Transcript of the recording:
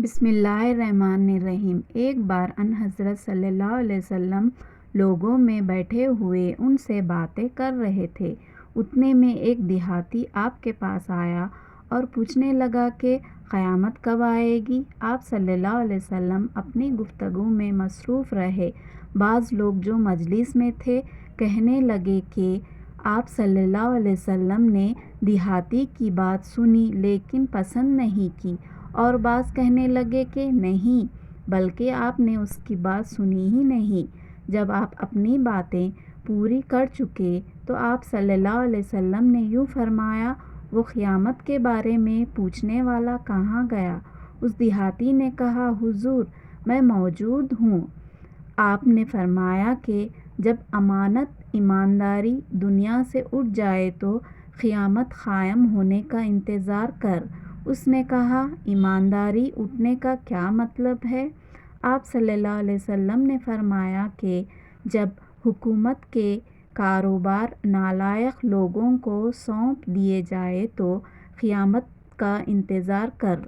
بسم اللہ الرحمن الرحیم۔ ایک بار ان حضرت صلی اللہ علیہ وسلم لوگوں میں بیٹھے ہوئے ان سے باتیں کر رہے تھے۔ اتنے میں ایک دیہاتی آپ کے پاس آیا اور پوچھنے لگا کہ قیامت کب آئے گی؟ آپ صلی اللہ علیہ وسلم اپنی گفتگو میں مصروف رہے۔ بعض لوگ جو مجلس میں تھے کہنے لگے کہ آپ صلی اللہ علیہ وسلم نے دیہاتی کی بات سنی لیکن پسند نہیں کی، اور بعض کہنے لگے کہ نہیں، بلکہ آپ نے اس کی بات سنی ہی نہیں۔ جب آپ اپنی باتیں پوری کر چکے تو آپ صلی اللہ علیہ وسلم نے یوں فرمایا، وہ قیامت کے بارے میں پوچھنے والا کہاں گیا؟ اس دیہاتی نے کہا، حضور میں موجود ہوں۔ آپ نے فرمایا کہ جب امانت ایمانداری دنیا سے اٹھ جائے تو قیامت قائم ہونے کا انتظار کر۔ اس نے کہا، ایمانداری اٹھنے کا کیا مطلب ہے؟ آپ صلی اللہ علیہ وسلم نے فرمایا کہ جب حکومت کے کاروبار نالائق لوگوں کو سونپ دیے جائیں تو قیامت کا انتظار کر۔